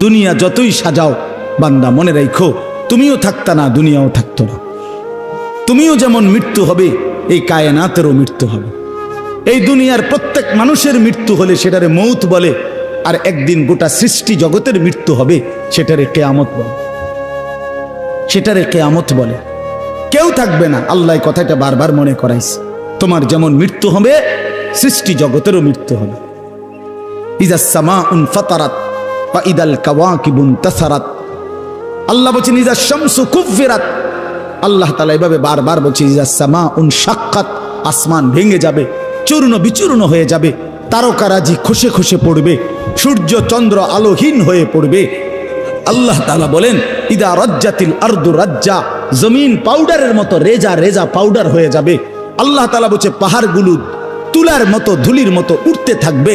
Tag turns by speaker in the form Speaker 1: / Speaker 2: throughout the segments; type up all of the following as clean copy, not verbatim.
Speaker 1: দুনিয়া যতই সাজাও বান্দা মনে রাখো তুমিও থাকতা না, দুনিয়াও থাকতো না। তুমিও যেমন মৃত্যু হবে, এই কায়নাতেরও মৃত্যু হবে। এই দুনিয়ার প্রত্যেক মানুষের মৃত্যু হলে সেটারে মৌত বলে, আর একদিন গোটা সৃষ্টি জগতের মৃত্যু হবে সেটারে কিয়ামত বলে। সেটারে কিয়ামত বলে। কেউ থাকবে না, আল্লাহ কথাটা বারবার মনে করাইছে। তোমার যেমন মৃত্যু হবে সৃষ্টি জগতেরও মৃত্যু হবে। ইজাস সামাউন ফাতারাত ওয়া ইদাল কাওয়াকিবুন তাসারাত। আল্লাহ বলেছেন ইজাস শামসু কুফিরাত। আল্লাহ তাআলা এভাবে বারবার বলছে ইজাস সামাউন শাক্কাত, আসমান ভেঙে যাবে, চূর্ণ বিচূর্ণ হয়ে যাবে, তারকারাজি খসে খসে পড়বে, সূর্য চন্দ্র আলোহীন হয়ে পড়বে। আল্লাহ তাআলা বলেন ইদা রাজ্জাতিল আরদু রাজ্জা, জমিন পাউডারের মতো রেজা রেজা পাউডার হয়ে যাবে। আল্লাহ তাআলা বলছে পাহাড়গুলো তুলার মতো ধুলির মতো উঠতে থাকবে।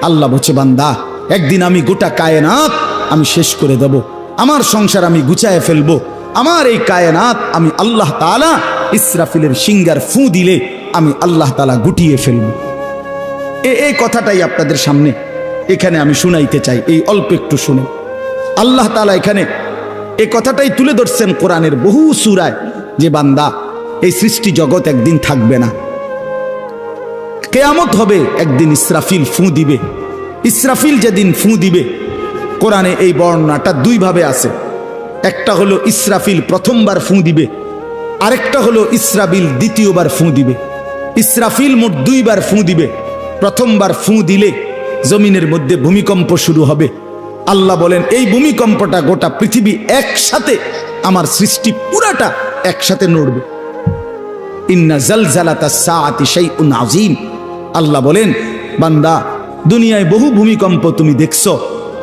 Speaker 1: আল্লাহ বলছে বান্দা একদিন আমি গোটা কায়নাত আমি শেষ করে দেব, আমার সংসার আমি গুছায় ফেলবো, আমার এই কায়নাত আমি আল্লাহ তাআলা ইসরাফিলের সিঙ্গার ফু দিলে আমি আল্লাহ তাআলা গুটিয়ে ফেলবো। এই কথাটাই আপনাদের সামনে এখানে আমি শুনাইতে চাই, এই অল্প একটু শুনে। আল্লাহ তাআলা এখানে এই কথাটাই তুলে ধরছেন কোরআনের বহু সূরায় যে বান্দা এই সৃষ্টি জগৎ একদিন থাকবে না, কিয়ামত হবে, একদিন ইসরাফিল ফু দিবে। ইসরাফিল যেদিন ফু দিবে, কোরআনে এই বর্ণনাটা দুই ভাবে আছে। একটা হলো ইসরাফিল প্রথমবার ফু দিবে, আরেকটা হলো ইসরাফিল দ্বিতীয়বার ফু দিবে। ইসরাফিল মোট দুইবার ফু দিবে। প্রথমবার ফু দিলে জমিনের মধ্যে ভূমিকম্প শুরু হবে। আল্লাহ বলেন এই ভূমিকম্পটা গোটা পৃথিবী একসাথে, আমার সৃষ্টি পুরাটা একসাথে নড়বে। ইন্না জালজালাতাস সাআতি শাইউন আযীম। আল্লাহ বলেন বান্দা দুনিয়ায় বহু ভূমিকম্প তুমি দেখছো,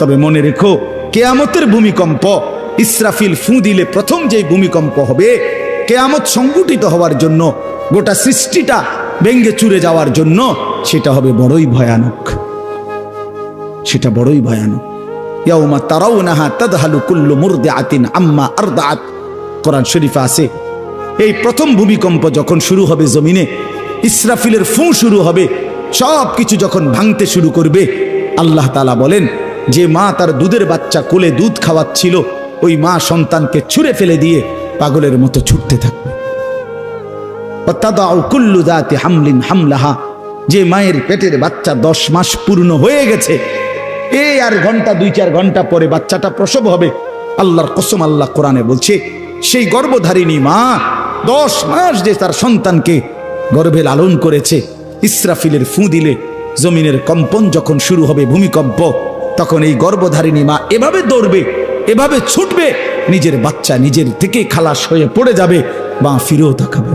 Speaker 1: তবে মনে রেখো কিয়ামতের ভূমিকম্প, ইসরাফিল ফু দিলে প্রথম যে ভূমিকম্প হবে, কিয়ামত সংঘটিত হওয়ার জন্য, গোটা সৃষ্টিটা ভেঙে চুরে যাওয়ার জন্য, সেটা হবে বড়ই ভয়ানক। সেটা বড়ই ভয়ানক। ইয়াউমা তারাউনাহা তাদহালু কুল্লু মুরদিআতিন আম্মা আরদাআত। কোরআন শরীফে আছে এই প্রথম ভূমিকম্প যখন শুরু হবে জমিনে, ইসরাফিলের ফু শুরু হবে, সব কিছু যখন ভাঙতে শুরু করবে, আল্লাহ তাআলা বলেন যে মা তার দুধের বাচ্চা কোলে দুধ খাওয়াচ্ছিল, ওই মা সন্তানকে ছুঁড়ে ফেলে দিয়ে পাগলের মতো ছুটতে থাকবে। ওয়াতাদাউ কুল্লু যাতি হামলিন হামলাহা, যে মায়ের পেটের বাচ্চা 10 মাস পূর্ণ হয়ে গেছে, এই আর ঘন্টা 2-4 ঘন্টা পরে বাচ্চাটা প্রসব হবে। আল্লাহর কসম, আল্লাহ কোরআনে বলছে সেই গর্ভধারিণী মা 10 মাস যে তার সন্তানকে গর্ভে লালন করেছে, ইসরাফিলের ফু দিলে জমিনের কম্পন যখন শুরু হবে, ভূমিকম্প, তখন এই গর্ভধারিণী মা এভাবে দৌড়বে, এভাবে ছুটবে, নিজের বাচ্চা নিজের থেকে খালাস হয়ে পড়ে যাবে, বা ফিরেও তাকাবে।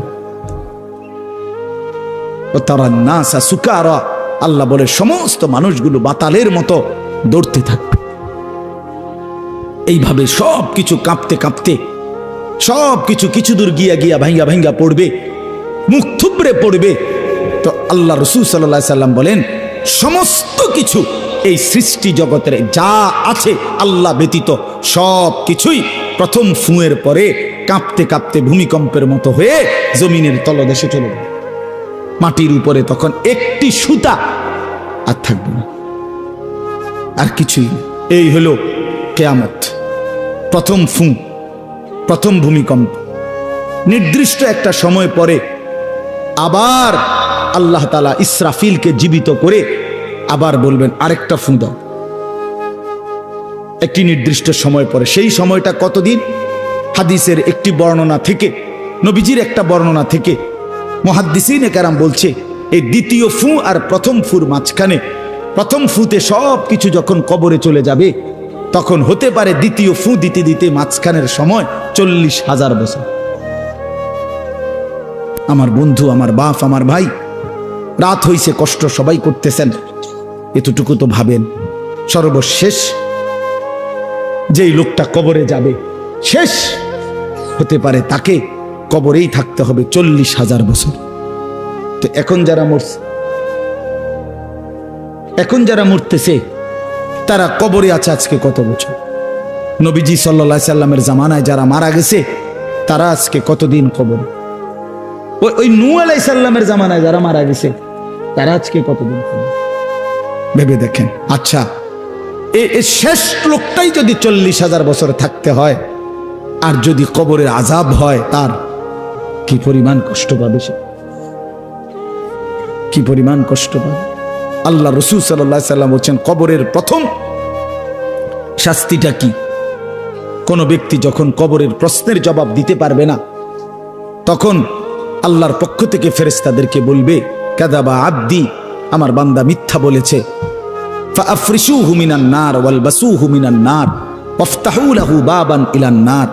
Speaker 1: তারান নাসা সুকারা, আল্লাহ বলে সমস্ত মানুষগুলো বাতালের মতো দৌড়তে থাকবে। এইভাবে সব কিছু কাঁপতে কাঁপতে সব কিছু কিছু দূর গিয়া গিয়া ভাঙ্গা ভাঙ্গা পড়বে, মুখ থুবড়ে পড়বে। তো আল্লাহ রাসূল সাল্লাল্লাহু আলাইহি সাল্লাম বলেন সমস্ত কিছু এই সৃষ্টি জগতের যা আছে আল্লাহ ব্যতীত সব কিছুই প্রথম ফুঁয়ের পরে কাঁপতে কাঁপতে ভূমিকম্পের মতো হয়ে জমিনের তলদেশে চলে যাবে। মাটির উপরে তখন একটি সুতা আর থাকবে না, আর কিছুই না। এই হলো কিয়ামত, প্রথম ফু, প্রথম ভূমিকম্প। নির্দিষ্ট একটা সময় পরে আবার আল্লাহ তাআলা ইসরাফিলকে জীবিত করে আবার বলবেন আরেকটা ফু দাও, একটি নির্দিষ্ট সময় পরে। সেই সময়টা কতদিন? হাদিসের একটি বর্ণনা থেকে, নবীজির একটা বর্ণনা থেকে মুহাদ্দিসিনে কেরাম বলছে এই দ্বিতীয় ফু আর প্রথম ফুর মাঝখানে, প্রথম ফুতে সব কিছু যখন কবরে চলে যাবে, তখন হতে পারে দ্বিতীয় ফু দিতে দিতে মাঝখানের সময় 40,000 বছর। আমার বন্ধু, আমার বাপ, আমার ভাই, রাত হইছে, কষ্ট সবাই করতেছেন, এতটুকু তো ভাবেন সর্বশেষ যেই লোকটা কবরে যাবে, শেষ হতে পারে তাকে কবরেই থাকতে হবে 40,000 বছর। তো এখন যারা মরতেছে তারা কবরে আছে আজকে কত বছর? নবীজি সাল্লাল্লাহু আলাইহি সাল্লামের জামানায় যারা মারা গেছে তারা আজকে কতদিন কবরে? ওই নূহ আলাইহিস সালামের জামানায় যারা মারা গেছে তারা আজকে কতদিন কবরে? ভেবে দেখেন। আচ্ছা, এই শেষ লোকটাই যদি 40,000 বছর থাকতে হয়, আর যদি কবরের আযাব হয়, তার কি পরিমাণ কষ্ট পাবে সে, কি পরিমাণ কষ্ট পাবে। আল্লাহ রাসূল সাল্লাল্লাহু আলাইহি সাল্লাম বলেন, কবরের প্রথম শাস্তিটা কি? কোন ব্যক্তি যখন কবরের প্রশ্নের জবাব দিতে পারবে না, তখন আল্লাহর পক্ষ থেকে ফেরেশতাদেরকে বলবে, কাযাবা আব্দি, আমার বান্দা মিথ্যা বলেছে। ফাআফরিশুহু মিনান নার ওয়ালবাসুহু মিনান নার ওয়াফতাহু লাহু বাবান ইলান নার।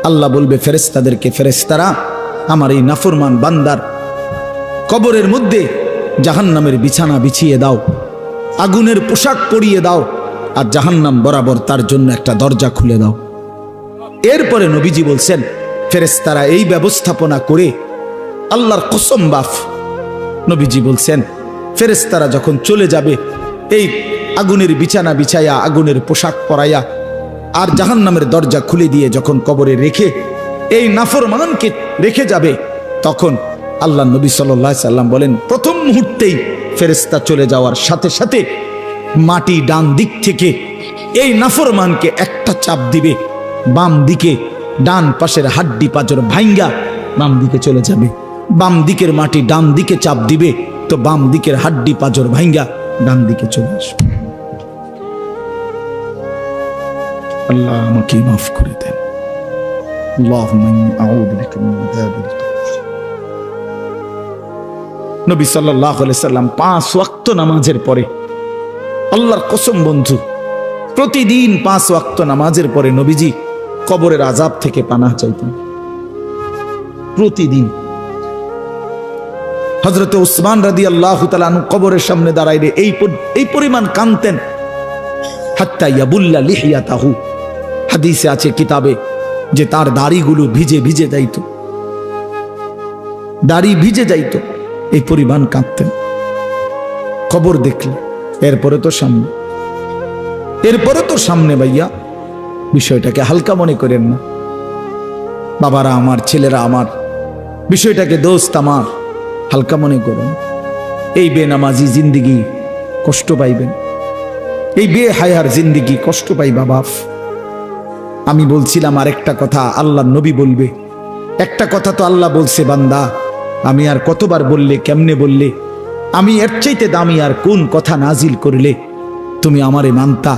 Speaker 1: আল্লাহ বলবে ফেরেশতাদেরকে, ফেরেশতারা আমার এই নাফরমান বান্দার কবরের মধ্যে জাহান্নামের বিছানা বিছিয়ে দাও, আগুনের পোশাক পরিয়ে দাও, আর জাহান্নাম বরাবর তার জন্য একটা দরজা খুলে দাও। এরপরে নবীজি বলছেন, ফেরেশতারা এই ব্যবস্থাপনা করে, আল্লাহর কসম বাফ, নবীজি বলছেন ফেরেশতারা যখন চলে যাবে, এই আগুনের বিছানা বিছাইয়া, আগুনের পোশাক পরাইয়া, আর জাহান্নামের দরজা খুলে দিয়ে যখন কবরে রেখে এই নাফরমানকে রেখে যাবে, তখন আল্লাহ নবী সাল্লাল্লাহু আলাইহি সাল্লাম বলেন, প্রথম মুহূর্তেই ফেরেশতা চলে যাওয়ার সাথে সাথে মাটি ডান দিক থেকে এই নাফরমানকে একটা চাপ দিবে, বাম দিকে ডান পাশের হাড্ডি পাঁজর ভাঙ্গা বাম দিকে চলে যাবে। বাম দিকের মাটি ডান দিকে চাপ দিবে, তো বাম দিকের হাড্ডি পাঁজর ভাঙ্গা ডান দিকে চলে আসবে। আল্লাহ আমাকে মাফ করে দেন। আল্লাহুম্মা ইন্নী আউযু বিকা মিন আযাবিল কবর। নবী সাল্লাল্লাহু আলাইহি সাল্লাম 5 ওয়াক্ত নামাজের পরে, আল্লাহর কসম বন্ধু, প্রতিদিন 5 ওয়াক্ত নামাজের পরে নবীজি কবরের আযাব থেকে পানাহ চাইতেন, প্রতিদিন। হযরত উসমান রাদিয়াল্লাহু তাআলা আনহু কবরের সামনে দাঁড়াইলে এই পরিমাণ কাঁদতেন, হাত্তা ইয়াবুল্লা লিহিয়াতাহু। হাদিসে আছে কিতাবে যে তার দাড়িগুলো ভিজে ভিজে যাইত, দাড়ি ভিজে যাইত, এই পরিমাণ কাঁদতেন কবর দেখলে। এরপরে তো সামনে ভাইয়া, বিষয়টাকে হালকা মনে করেন না। বাবারা আমার, ছেলেরা আমার, বিষয়টাকে দোস্ত আমার, হালকা মনে করেন। এই বেনামাজি জিন্দিগি কষ্ট পাইবেন, এই বেহায়ার জিন্দিগি কষ্ট পাইবা বাপ। আমি বলছিলাম আরেকটা কথা, আল্লাহ নবী বলবে একটা কথা, তো আল্লাহ বলছে, বান্দা আমি আর কতবার বললে, কেমনে বললে, আমি এর চাইতে দামি আর কোন কথা নাজিল করলে তুমি আমারে মানতা।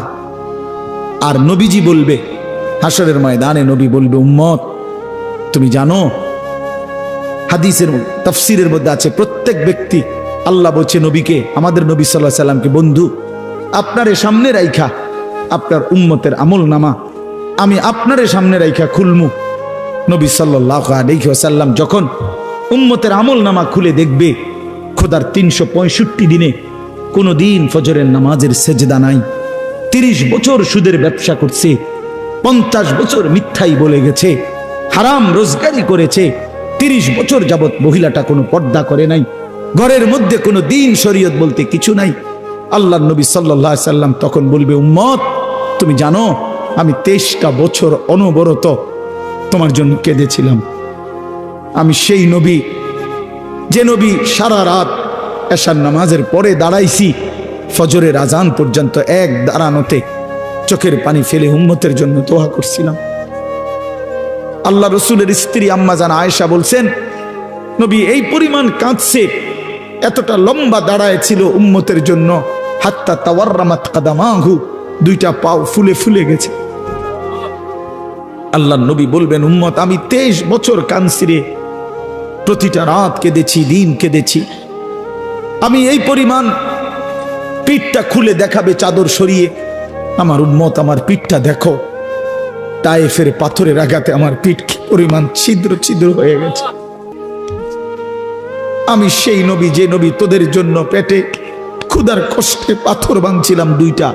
Speaker 1: আর নবীজি বলবে হাসরের ময়দানে, নবী বলবে, উম্মত তুমি জানো, হাদিসের তাফসীরের মধ্যে আছে, প্রত্যেক ব্যক্তি, আল্লাহ বলছে নবীকে, আমাদের নবী সাল্লাল্লাহু আলাইহি সাল্লামকে, বন্ধু আপনারে সামনে রাইখা আপনার উম্মতের আমল নামা আমি আপনারে সামনে রাইখা খুলমু। নবী সাল্লাল্লাহু আলাইহি ওয়াসাল্লাম যখন উম্মতের আমল নামা খুলে দেখবে, খোদার 365 দিনে কোনো দিন ফজরের নামাজের সেজদা নাই, 30 বছর সুদের ব্যবসা করছে, 50 বছর মিথ্যাই বলে গেছে, হারাম রোজগারি করেছে, 30 বছর যাবত মহিলাটা কোনো পর্দা করে নাই, ঘরের মধ্যে কোনো দিন শরীয়ত বলতে কিছু নাই। আল্লাহর নবী সাল্লাল্লাহু আলাইহি সাল্লাম তখন বলবে, উম্মত তুমি জানো আমি 23টা বছর অনবরত তোমার জন্য কেঁদেছিলাম। আমি সেই নবী, যে নবী সারা রাত এশার নামাজের পরে দাঁড়াইছি ফজরের আজান পর্যন্ত, এক দাঁড়ানোতে চোখের পানি ফেলে উম্মতের জন্য দোয়া করছিলাম। আল্লাহ রসুলের স্ত্রী আম্মা জান আয়েশা বলছেন, নবী এই পরিমাণ কাঁদছে, এতটা লম্বা দাঁড়ায় ছিল উম্মতের জন্য, হাত্তা তাওয়াররামাত কাদামাহু, 2টা পাও ফুলে ফুলে গেছে। আল্লাহ নবী বলবেন, উম্মত আমি 23 বছর কাঁদছি রে, প্রতিটা রাত কেঁদেছি, দিন কেঁদেছি। আমি এই পরিমাণ, পিঠটা খুলে দেখাবে চাদর সরিয়ে, আমার উম্মত আমার পিঠটা দেখো, তায়েফের পাথরের আঘাতে আমার পিঠ কি পরিমাণ ছিদ্র ছিদ্র হয়ে গেছে। আমি সেই নবী, যে নবী তোদের জন্য পেটে ক্ষুধার কষ্টে পাথর ভাঙছিলাম 2টা।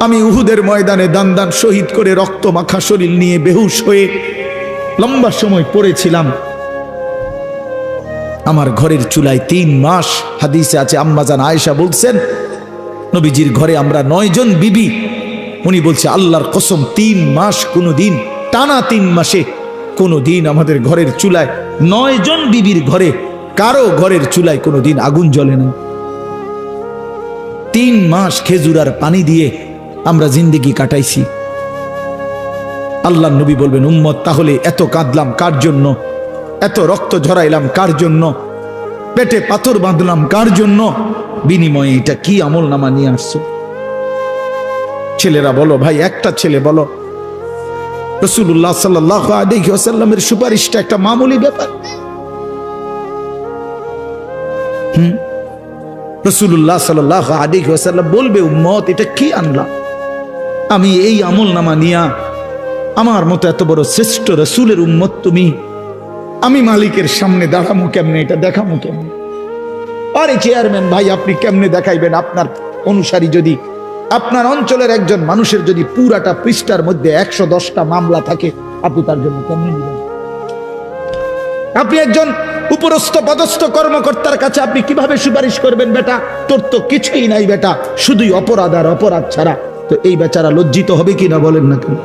Speaker 1: আমি উহুদের ময়দানে দান দান শহীদ করে রক্ত মাখা শরীর নিয়ে বেহুশ হয়ে লম্বা সময় পড়েছিলাম। আমার ঘরের চুলায় 3 মাস, হাদিসে আছে আম্মা জান আয়েশা বলছেন, নবীজির ঘরে আমরা 9 জন বিবি, উনি বলছে আল্লাহর কসম 3 মাস, কোনো দিন টানা 3 মাসে কোনো দিন আমাদের ঘরের চুলায়, 9 জন বিবির ঘরে কারো ঘরের চুলায় কোনো দিন আগুন জ্বলে না। 3 মাস খেজুর আর পানি দিয়ে আমরা জিন্দেগি কাটাইছি। আল্লাহ নবী বলবেন, উম্মত তাহলে এত কাঁদলাম কার জন্য, এত রক্ত ঝরাইলাম কার জন্য, পেটে পাথর বাঁধলাম কার জন্য, বিনিময়ে এটা কি আমল নামা নিয়ে আসছো? ছেলেরা বলো ভাই, একটা ছেলে বলো রাসূলুল্লাহ সাল্লাল্লাহু আলাইহি ওয়াসাল্লামের সুপারিশটা একটা মামুলি ব্যাপার? রাসূলুল্লাহ সাল্লাল্লাহু আলাইহি ওয়াসাল্লাম বলবে, উম্মত এটা কি আনলা? আমি এই আমল নামা নিয়া আমার মতো এত বড় শ্রেষ্ঠ রাসূলের উম্মত তুমি, আমি মালিকের সামনে দাঁড়ামু কেমনে, এটা দেখামু কেমনে? আরে চেয়ারম্যান ভাই, আপনি কেমনে দেখাইবেন? আপনার অনুসারী যদি, আপনার অঞ্চলের একজন মানুষের যদি পুরাটা পৃষ্ঠার মধ্যে 110টা মামলা থাকে, আপনি তার জন্য কেমনে নেবেন? আপনি একজন উপরস্থ পদস্থ কর্মকর্তার কাছে আপনি কিভাবে সুপারিশ করবেন? বেটা তোর তো কিছুই নাই বেটা, শুধুই অপরাধ আর অপরাধ ছাড়া। তো এই বেচারা লজ্জিত হবে কিনা বলেন না কেন?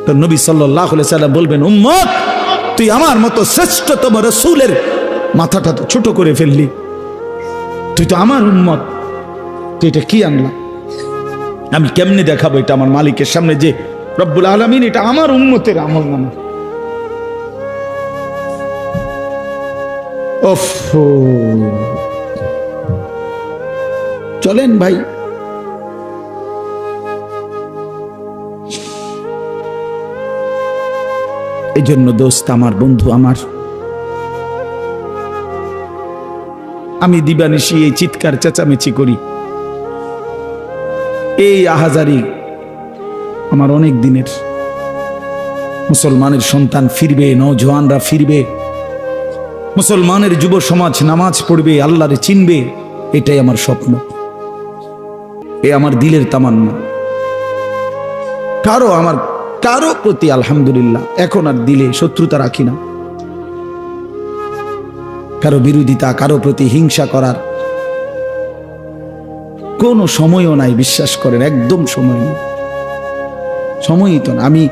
Speaker 1: তো নবী সাল্লাল্লাহু আলাইহি সাল্লাম বলবেন, উম্মত তুই আমার মতো শ্রেষ্ঠতম রাসূলের মাথাটা তো ছোট করে ফেললি, তুই তো আমার উম্মত, তুই এটা কি আনলা? আমি কেমনে দেখাবো এটা আমার মালিকের সামনে যে রব্বুল আলামিন এটা আমার উম্মতের আমল নামা? ওফ, চলেন ভাই, এই জন্য দোস্ত আমার, বন্ধু আমার, আমি দিবানিশি এই চিৎকার চেঁচামেচি করি, এই আহাজারি আমার অনেক দিনের। মুসলমানের সন্তান ফিরবে, নওজওয়ানরা ফিরবে, মুসলমানের যুব সমাজ নামাজ পড়বে, আল্লাহরে চিনবে, এটাই আমার স্বপ্ন, এ আমার দিলের তামান্না। কারো প্রতি আলহামদুলিল্লাহ এখন আর দিলে শত্রুতা রাখি না, কারো বিরোধিতা, কারো প্রতি হিংসা করার কোনো সময়ও নাই, বিশ্বাস করেন, একদম সময় নেই, সময়ই তো না। আমি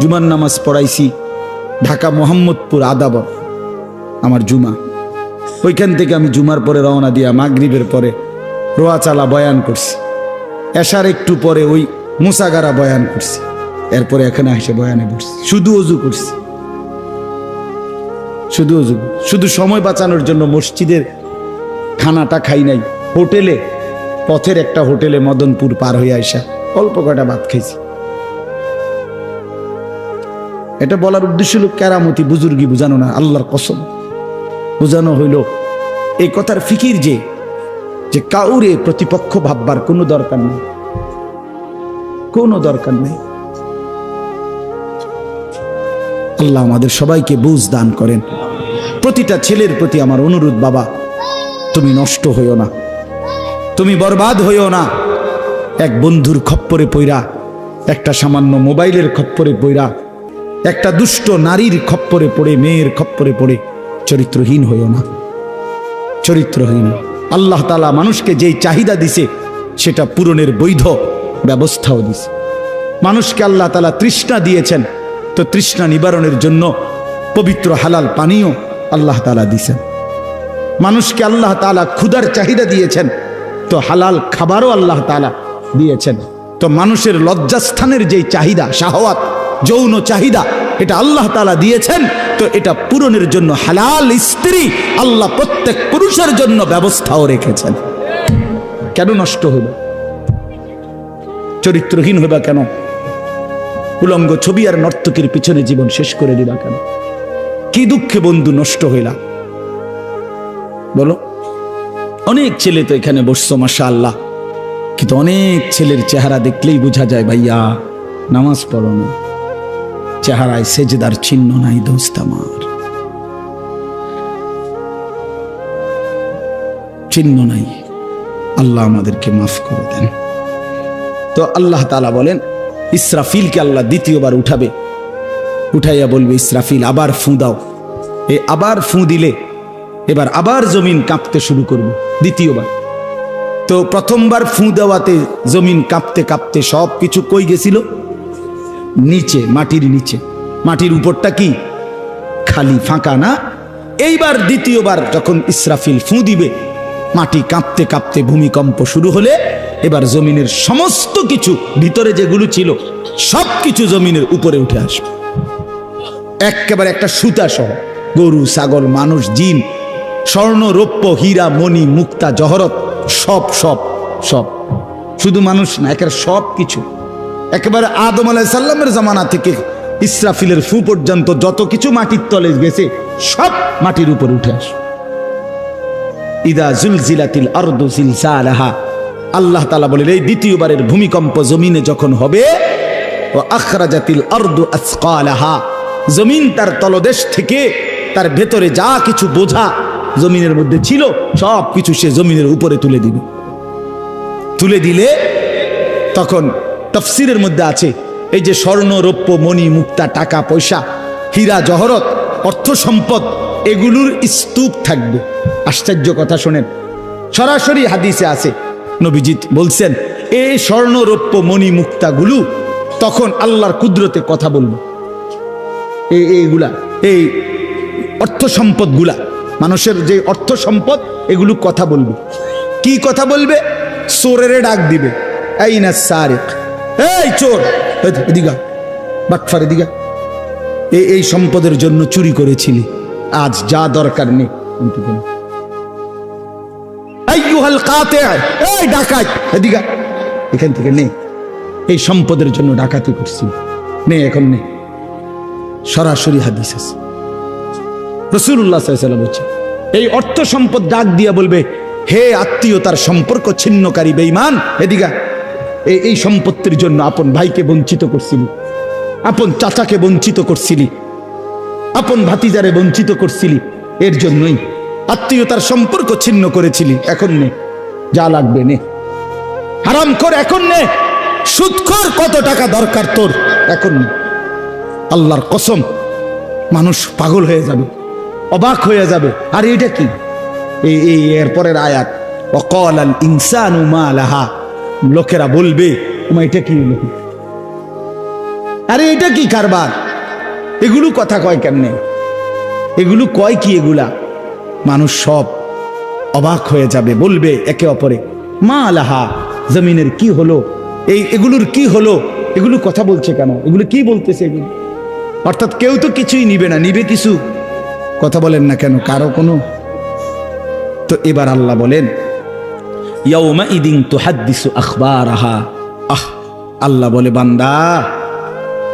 Speaker 1: জুমার নামাজ পড়াইছি ঢাকা মোহাম্মদপুর আদাবর, আমার জুমা, ওইখান থেকে আমি জুমার পরে রওনা দিয়া মাগরিবের পরে রোয়াচালা বয়ান করছি, এশার একটু পরে ওই মুসাগারা বয়ান করছি, এরপরে এখানে এসে বয়ানে বসছি, শুধু অজু করছি, শুধু অজু, শুধু সময় বাঁচানোর জন্য মসজিদের খানাটা খাই নাই, হোটেলে, পথের একটা হোটেলে মদনপুর পার হয়ে আসা অল্প কটা ভাত খাইছি। এটা বলার উদ্দেশ্য হলো কেরামতি বুজুর্গি বুঝানো না, আল্লাহর কসম বুঝানো হইল এই কথার ফিকির যে কাউরে প্রতিপক্ষ ভাববার কোনো দরকার নেই, কোনো দরকার নেই। আল্লাহ আমাদের সবাইকে বুঝ দান করেন। প্রতিটা ছেলের প্রতি আমার অনুরোধ, বাবা তুমি নষ্ট হইও না, তুমি বরবাদ হইও না। এক বন্ধুর খপ্পরে পইরা, একটা সামান্য মোবাইলের খপ্পরে পইরা, একটা দুষ্ট নারীর খপ্পরে পড়ে, মেয়ের খপ্পরে পড়ে চরিত্রহীন হইও না, চরিত্রহীন। আল্লাহ তাআলা মানুষকে যেই চাহিদা দিছে সেটা পূরণের বৈধ ব্যবস্থাও দিছে। মানুষকে আল্লাহ তাআলা তৃষ্ণা দিয়েছেন, তো তৃষ্ণা নিবারণের জন্য পবিত্র হালাল পানীয় আল্লাহ তাআলা দিয়েছেন। মানুষকে আল্লাহ তাআলা ক্ষুধার চাহিদা দিয়েছেন, তো হালাল খাবারও আল্লাহ তাআলা দিয়েছেন। তো মানুষের লজ্জাস্থানের যেই চাহিদা, শাহওয়াত, যৌন চাহিদা, এটা আল্লাহ তাআলা দিয়েছেন, তো এটা পূরণের জন্য হালাল স্ত্রী আল্লাহ প্রত্যেক পুরুষের জন্য ব্যবস্থাও রেখেছেন। কেন নষ্ট হইল? চরিত্রহীন হইবা কেন? উলঙ্গ ছবি আর নর্তকীর পিছনে জীবন শেষ করে দিবা কেন? কি দুঃখে বন্ধু নষ্ট হইলা বলো? অনেক ছেলে তো এখানে বসছো মাশাআল্লাহ, কিন্তু অনেক ছেলের চেহারা দেখলেই বোঝা যায় ভাইয়া নামাজ পড়ো না, চেহারায় সেজদার চিহ্ন নাই। দোস্ত আমার, চিহ্ন নাই। আল্লাহ আমাদেরকে মাফ করে দেন। তো আল্লাহ তাআলা বলেন, ইসরাফিলকে আল্লাহ দ্বিতীয়বার উঠাবে, উঠাইয়া বলবে, ইসরাফিল আবার ফুঁ দাও। এ আবার ফুঁ দিলে এবার আবার জমিন কাঁপতে শুরু করবে দ্বিতীয়বার। তো প্রথমবার ফুঁ দেওয়াতে জমিন কাঁপতে কাঁপতে সব কিছু কই গেছিল? নিচে, মাটির নিচে। মাটির উপরটা কি? খালি, ফাঁকা না? এইবার দ্বিতীয়বার যখন ইসরাফিল ফুঁ দিবে, মাটি কাঁপতে কাঁপতে ভূমিকম্প শুরু হলে এবার জমিনের সমস্ত কিছু ভিতরে যেগুলো ছিল সব কিছু জমিনের উপরে উঠে আসবে, একেবারে একটা সুতা সহ। গরু, ছাগল, মানুষ, জিন, স্বর্ণ, রৌপ্য, হীরা, মণি, মুক্তা, জহরত, সব সব সব, শুধু মানুষ না, একেবারে সব কিছু, একেবারে আদম আলাইহিস সালামের জামানা থেকে ইসরাফিলের ফু পর্যন্ত যত কিছু মাটির তলে গেছে সব মাটির উপর উঠে আসে। ইদা জুলজিলাতিল আরদু জিলজালাহা, আল্লাহ তাআলা বলেন এই দ্বিতীয়বারের ভূমিকম্প জমিনে যখন হবে, ওয়া আখরাজাতিল আরদু আসকালাহা, জমিন তার তলদেশ থেকে তার ভেতরে যা কিছু বোঝা জমিনের মধ্যে ছিল সব কিছু সে জমিনের উপরে তুলে দিবে। তুলে দিলে তখন তাফসীরের মধ্যে আছে এই যে স্বর্ণ, রৌপ্য, মণি, মুক্তা, টাকা পয়সা, হীরা, জহরত, অর্থ সম্পদ, এগুলোর স্তূপ থাকবে। আশ্চর্য কথা শোনেন, সরাসরি হাদিসে আছে, নবীজি বলছেন এই স্বর্ণ, রৌপ্য, মণি, মুক্তাগুলো তখন আল্লাহর কুদরতে কথা বলবে। এইগুলা, এই অর্থ সম্পদগুলা, মানুষের যে অর্থ সম্পদ, এগুলো কথা বলবে। কি কথা বলবে? চোরেরে ডাক দিবে, আইনা সারিক, এই চোর, এদিকে বাটফার, এদিকে এই সম্পদের জন্য চুরি করেছিলি, আজ যা দরকার নেই। আইয়ুহাল কাতি, এই ডাকাত, এদিকে এখান থেকে নে, এই সম্পদের জন্য ডাকাতি করছি, নে এখন নে। সরাসরি হাদিস আছে, রাসূলুল্লাহ সাল্লাল্লাহু আলাইহি ওয়াসাল্লাম বলছেন এই অর্থ সম্পদ ডাক দিয়া বলবে, হে আত্মীয়তার সম্পর্ক ছিন্নকারী বেঈমান, এদিকে এই সম্পত্তির জন্য আপন ভাইকে বঞ্চিত করছিলি, আপন চাচাকে বঞ্চিত করছিলি, আপন ভাতিজারে বঞ্চিত করছিলি, এর জন্যই আত্মীয়তার সম্পর্ক ছিন্ন করেছিলি, এখন নে যা লাগবে নে, হারাম কর এখন নে, সুদখোর কত টাকা দরকার তোর এখন নে। আল্লাহর কসম, মানুষ পাগল হয়ে যাবে, অবাক হয়ে যাবে। আর এটা কি? এই এরপরের আয়াত, ওয়াকালাল ইনসানু মা লাহা, লোকেরা বলবে এটা কি হলো, আরে এটা কি কারবার, এগুলো কথা কয় কেমনে, এগুলো কয় কি, এগুলা মানুষ সব অবাক হয়ে যাবে, বলবে একে অপরে মা লাহা, জমিনের কি হলো, এগুলোর কি হলো, এগুলো কথা বলছে কেন, এগুলো কি বলতেছে এগুলো? অর্থাৎ কেউ তো কিছুই নিবে না, নিবে কিছু, কথা বলেন না কেন কারো কোনো। তো এবার আল্লাহ বলেন ইয়াউমা ইদিন তুহাদ্দিসু আখবারাহা, আল্লাহ বলে বান্দা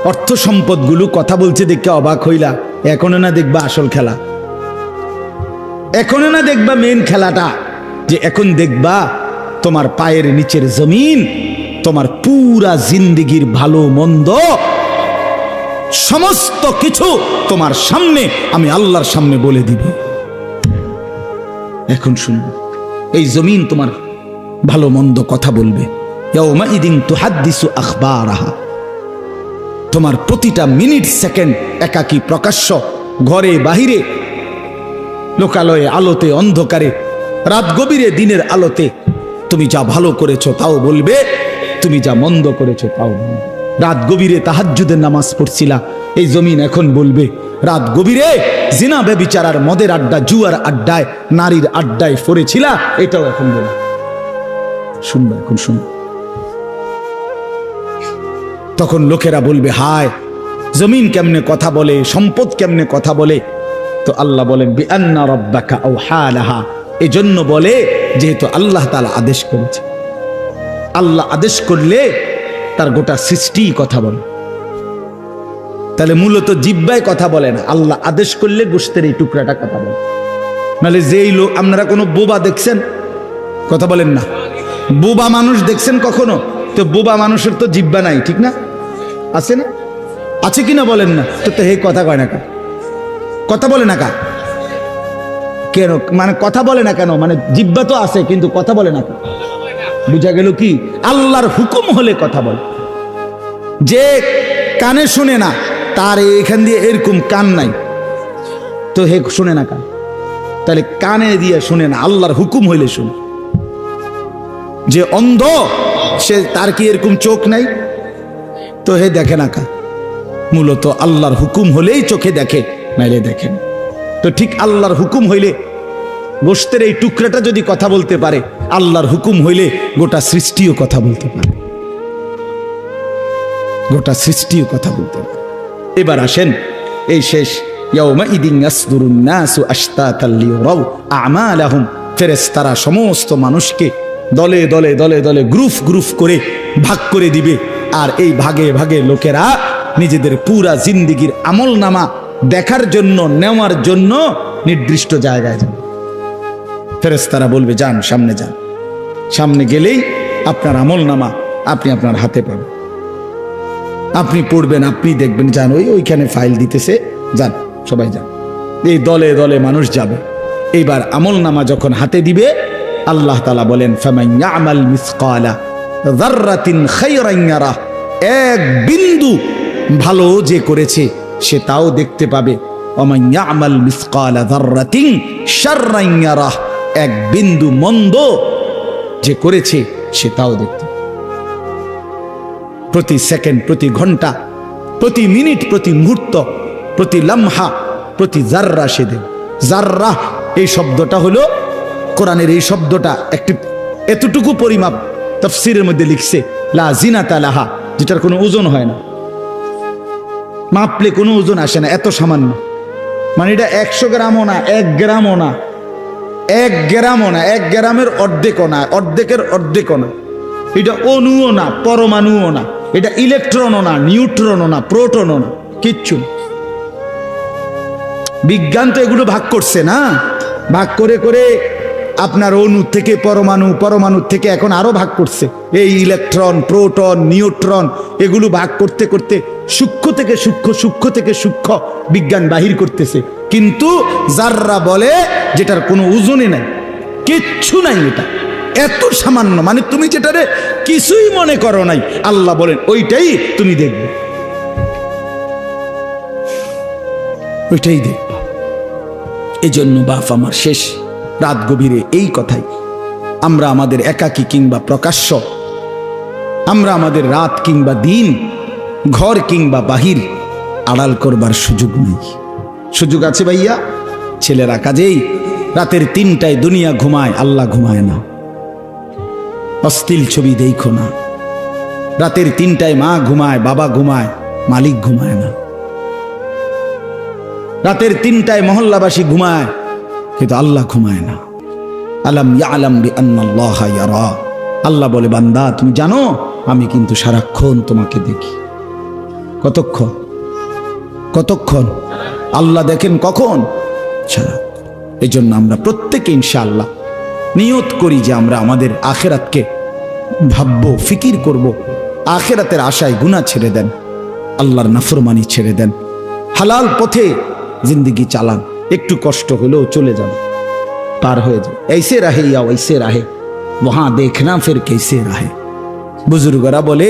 Speaker 1: অর্থ সম্পদগুলো কথা বলছে দেখে অবাক হইলা, এখনো না দেখবা আসল খেলা, এখনো না দেখবা মেন খেলাটা, যে এখন দেখবা তোমার পায়ের নিচের জমিন, তোমার পুরা জিন্দেগির ভালো মন্দ সমস্ত কিছু তোমার সামনে আমি আল্লাহর সামনে বলে দিব। এখন শুনবো, এই জমিন তোমার ভালো মন্দ কথা বলবে। ইয়াউমা ইদিন তুহাদ্দিসু আখবারাহা, তোমার প্রতিটা মিনিট সেকেন্ড একাকী প্রকাশ্য, ঘরে বাহিরে, লোকালয়ে, আলোতে, অন্ধকারে, রাত গভীরে, দিনের আলোতে, তুমি যা ভালো করেছো তাও বলবে, তুমি যা মন্দ করেছো তাও বলবে। রাত গভীরে তাহাজ্জুদের নামাজ পড়ছিলা, এই জমিন এখন বলবে রাত গভীরে জিনা ব্যভিচার, মদের আড্ডা, জুয়ার আড্ডায়, নারীর আড্ডায় পড়েছিলা, এটাও এখন বলবে। শুনবে, এখন শুনবে। তখন লোকেরা বলবে হায়, জমিন কেমনে কথা বলে, সম্পদ কেমনে কথা বলে। তো আল্লাহ বলেন বিআন্না রাব্বাকা আওহা লাহা, এজন্য বলে যেহেতু আল্লাহ তাআলা আদেশ করেছে। আল্লাহ আদেশ করলে তার গোটা সৃষ্টি কথা বলে, তাহলে মূলত জিহ্বায় কথা বলে না, আল্লাহ আদেশ করলে গোশতের এই টুকরাটা কথা বলে। নাহলে যেই লোক, আপনারা কোনো বোবা দেখছেন, কথা বলেন না, বোবা মানুষ দেখছেন কখনো? তো বোবা মানুষের তো জিহ্বা নাই, ঠিক না? আছে না? আছে কিনা বলেন না? তো হে কথা কয় না কা, কথা বলে না কা কেন, মানে কথা বলে না কেন, মানে জিহ্বা তো আছে কিন্তু কথা বলে না। বুঝা গেল কি? আল্লাহর হুকুম হলে কথা বলে। যে কানে শুনে না, তার এখান দিয়ে এরকম কান নাই, তো হে শুনে না কান, তাহলে কানে দিয়ে শুনে না, আল্লাহর হুকুম হইলে শুনে। যে অন্ধ, সে তার কি এরকম চোখ নাই, তো হে দেখে না কান। মূলত আল্লাহর হুকুম হলেই চোখে দেখে, নাইলে দেখেন। তো ঠিক আল্লাহর হুকুম হইলে গোশতের এই টুকরাটা যদি কথা বলতে পারে, আল্লাহর হুকুম হইলে গোটা সৃষ্টিও কথা বলতে পারে, গোটা সৃষ্টিও কথা বলতে পারে। এবার আসেন এই শেষ ইয়াউমাইদিন ইয়াসদুরুন নাসু আশতাতাল লিয়ারাউ আমালাহুম, ফেরেশতারা সমস্ত মানুষকে দলে দলে দলে দলে গ্রুপ গ্রুপ করে ভাগ করে দিবে। আর এই ভাগে ভাগে লোকেরা নিজেদের পুরা জিন্দেগির আমলনামা দেখার জন্য, নেওয়ার জন্য নির্দিষ্ট জায়গায় যাবে। ফেরেশতারা বলবে যান, সামনে যান। সামনে গেলেই আপনার আমলনামা আপনি আপনার হাতে পাবেন, আপনি পড়বেন, আপনি দেখবেন, যান ওইখানে ফাইল দিতেছে, যান সবাই যান। এই দলে দলে মানুষ যাবে। এইবার আমলনামা যখন হাতে দিবে, আল্লাহ তাআলা বলেন ফামান ইয়ামাল মিসকালা যাররাতিন খায়রান ইয়ারা, এক বিন্দু ভালো যে করেছে সে তাও দেখতে পাবে। ওমান ইয়ামাল মিসকালা যাররাতিন শাররান ইয়ারা, এক বিন্দু মন্দ যে করেছে সে তাও দেখতে পাবে। প্রতি সেকেন্ড, প্রতি ঘন্টা, প্রতি মিনিট, প্রতি মুহূর্ত, প্রতি লামহা, প্রতি জাররা সে দেবে। জাররা এই শব্দটা হলো কোরআনের, এই শব্দটা একটি এতটুকু পরিমাপ তাফসীরের মধ্যে লিখছে লা জিনাতা লাহা, যেটার কোনো ওজন হয় না, মাপলে কোনো ওজন আসে না, এত সামান্য। মানে এটা 100 গ্রামও না, 1 গ্রামও না, 1 গ্রামও না, 1 গ্রামের অর্ধেকও না, অর্ধেকের অর্ধেকও না। এটা অণুও না, পরমাণুও না, এটা ইলেকট্রনও না, নিউট্রনও না, প্রোটনও না, কিচ্ছু না। বিজ্ঞান তো এগুলো ভাগ করছে না, ভাগ করে করে আপনার অণু থেকে পরমাণু, পরমাণু থেকে এখন আরো ভাগ করছে। এই ইলেকট্রন, প্রোটন, নিউট্রন এগুলো ভাগ করতে করতে সূক্ষ্ম থেকে সূক্ষ্ম, সূক্ষ্ম থেকে সূক্ষ্ম বিজ্ঞান বাহির করতেছে। কিন্তু জাররা বলে যেটার কোনো ওজনই নাই, কিচ্ছু নাই, এটা এত সামান্য। মানে তুমি যেটারে কিছুই মনে করো নাই, আল্লাহ বলেন ওইটাই তুমি দেখবে, ওইটাই দেখবে। এই জন্য বাপ আমার শেষ রাত গভীরে এই কথাই, আমরা আমাদের একাকী কিংবা প্রকাশ্য, আমরা আমাদের রাত কিংবা দিন, ঘর কিংবা বাহির আড়াল করবার সুযোগ নেই। সুযোগ আছে ভাইয়া? ছেলেরা কাজেই রাতের 3টায় দুনিয়া ঘুমায়, আল্লাহ ঘুমায় না। অশ্লীল ছবি দেখো না। রাতের 3টায় মা ঘুমায়, বাবা ঘুমায়, মালিক ঘুমায় না। রাতের 3টায় মহল্লাবাসী ঘুমায়, কিন্তু আল্লাহ ঘুমায় না। আলাম ইয়ালাম বিআন্নাল্লাহা ইয়ারা, আল্লাহ বলে বান্দা তুমি জানো আমি কিন্তু সারাক্ষণ তোমাকে দেখি। কতক্ষণ? কতক্ষণ? আল্লাহ দেখেন কখন? সারাক্ষণ। এই জন্য আমরা প্রত্যেকে ইনশাআল্লাহ নিয়ত করি যে আমরা আমাদের আখিরাতকে ভাববো, ফিকির করব। আখিরাতের আশায় গুনাহ ছেড়ে দেন, আল্লাহর নাফরমানি ছেড়ে দেন, হালাল পথে জিন্দেগি চালান। একটু কষ্ট হলেও চলে যান, পার হয়ে যান। ऐसे रहे या वैसे रहे वहां देखना फिर कैसे रहे। বুজুর্গরা বলে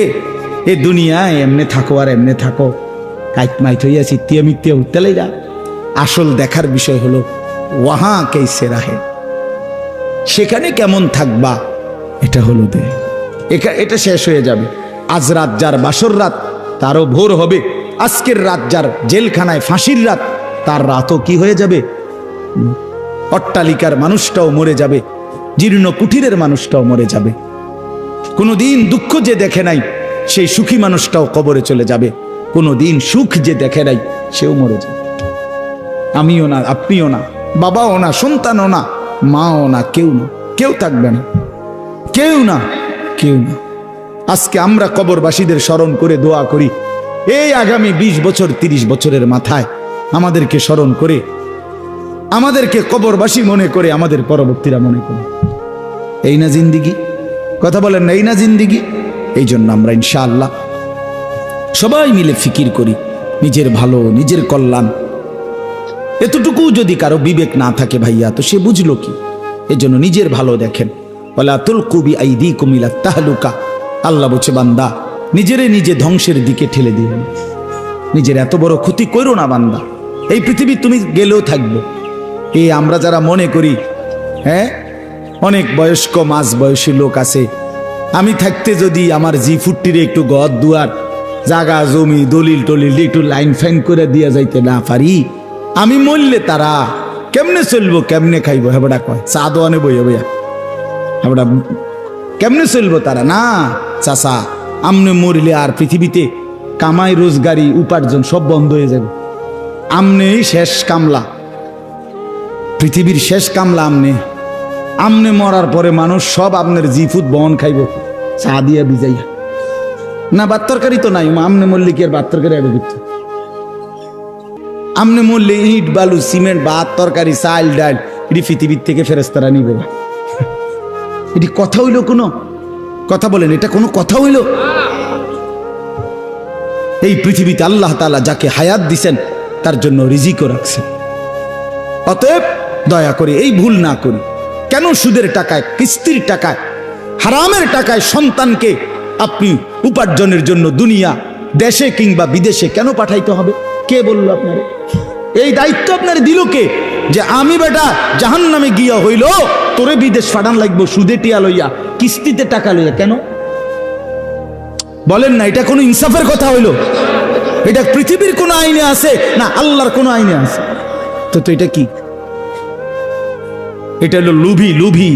Speaker 1: এ দুনিয়ায় এমনে থাকো আর এমনে থাকো, কাইট মাইট হইয়া চিত্তিয়া মিত্তিয়া উঠতেলেই যা। আসল দেখার বিষয় হলো ওয়াহা কেসে রাহে, সেখানে কেমন থাকবা, এটা হলো দে। এটা শেষ হয়ে যাবে। আজ রাত যার বাসর রাত, তারও ভোর হবে। আজকের রাত যার জেলখানায় ফাঁসির রাত, তার রাতও কি হয়ে যাবে? অট্টালিকার মানুষটাও মরে যাবে, জীর্ণ কুঠিরের মানুষটাও মরে যাবে। কোনোদিন দুঃখ যে দেখে নাই সেই সুখী মানুষটাও কবরে চলে যাবে। কোনোদিন সুখ যে দেখে নাই সেও মরে যাবে। আমিও না, আপনিও না, বাবাও না, সন্তানও না, মাও না, কেউ না, কেউ থাকবে না, কেউ না, কেউ না। আজকে আমরা কবরবাসীদের স্মরণ করে দোয়া করি, এই আগামী 20 বছর 30 বছরের মাথায় আমাদেরকে স্মরণ করে, আমাদেরকে কবরবাসী মনে করে, আমাদের পরবর্তীরা মনে করে। এই না জিন্দিগি? কথা বলেন না, এই না জিন্দিগি? এই জন্য আমরা ইনশাআল্লাহ সবাই মিলে ফিকির করি নিজের ভালো, নিজের কল্যাণ। এতটুকু যদি কারো বিবেক না থাকে ভাইয়া, তো সে বুঝলো কি? এই জন্য নিজের ভালো দেখেন। ওয়ালা তুলকু বিআইদিকুম ইলা তাহলুকা, আল্লাহ বলছে বান্দা নিজেরে নিজে ধ্বংসের দিকে ঠেলে দিও না, নিজের এত বড় ক্ষতি করো না বান্দা। এই পৃথিবী তুমি গেলেও থাকবে। এই আমরা যারা মনে করি, হ্যাঁ অনেক বয়স্ক মাঝ বয়সী লোক আছে, আমি থাকতে যদি আমার জি40 একটু ঘর দুয়ার জাগা জমি দলিল টলিল একটু লাইন ফাইন করে দিয়া যাইতে না পারি, আমি মরলে তারা কেমনে চলবো কেমনে খাইবো হেবড়া কয় চা দোয়ানে বইয়া বইয়া হেবড়া কেমনে চলবো তারা না চাচা আমনে মরিলে আর পৃথিবীতে কামাই রোজগারি উপার্জন সব বন্ধ হয়ে যাবে আমনেই শেষ কামলা পৃথিবীর শেষ কামলা আমনে মরার পরে মানুষ সব আপনার জিফুত বহন খাইব চা দিয়া বিজাইয়া না ভাত তরকারি তো নাই আমনে মরলে কি আর ভাত তরকারি আগে দিত আমনে মরলে ইট বালু সিমেন্ট ভাত তরকারি চাল ডাল এটি পৃথিবীর থেকে ফেরেস্তারা নিবে এটি কথা হইল কোনো কথা বলেন এটা কোনো কথা হইল এই পৃথিবীতে আল্লাহ তাআলা যাকে হায়াত দিছেন তার জন্য রিজিকও রাখছেন অতএব দয়া করে এই ভুল না করি কেন সুদের টাকায় কিস্তির টাকায় হারামের টাকায় সন্তানকে আপনি উপার্জনের জন্য দুনিয়া দেশে কিংবা বিদেশে কেন পাঠাইতে হবে কে বলল আপনারে এই দায়িত্ব আপনার দিল কে যে আমি বেটা জাহান্নামে গিয়া হইল তোরে বিদেশ পাঠান লাগবো সুদে টিয়া লইয়া কিস্তিতে টাকা লইয়া কেন বলেন না এটা কোনো ইনসাফের কথা হইল এটা পৃথিবীর কোন আইনে আছে না আল্লাহর কোন আইনে আছে তো এটা কি এটা হলো লুভি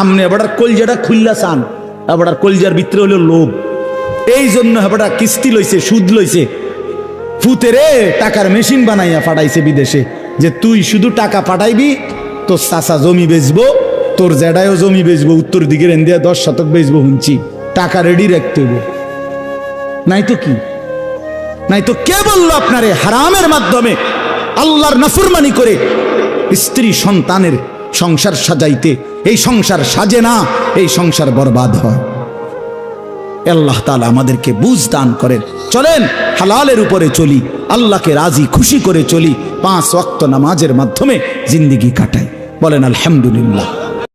Speaker 1: আমনে আবার কলজাটা খুললা চান আবার কলজার ভিতরে হলো লোভ এই জন্য আবার কিস্তি লইছে সুদ লইছে ফুতেরে টাকার মেশিন বানাইয়া পাঠাইছে বিদেশে যে তুই শুধু টাকা পাঠাইবি তোর চাচা জমি বেচবো তোর জেডায়ও জমি বেচবো উত্তর দিকের এন্দিয়া 10 শতক বেচবো হুঁচি টাকা রেডি রাখতে হবে নাই তো কি নাই তো কে বললো আপনারে হারামের মাধ্যমে আল্লাহর নাফরমানি করে স্ত্রী সন্তানের সংসার সাজাইতে এই সংসার সাজে না এই সংসার বরবাদ হয় আল্লাহ তাআলা আমাদেরকে বুঝ দান করেন চলেন হালালের উপরে চলি আল্লাহকে রাজি খুশি করে চলি 5 ওয়াক্ত নামাজের মাধ্যমে জিন্দেগি কাটাই বলেন আলহামদুলিল্লাহ।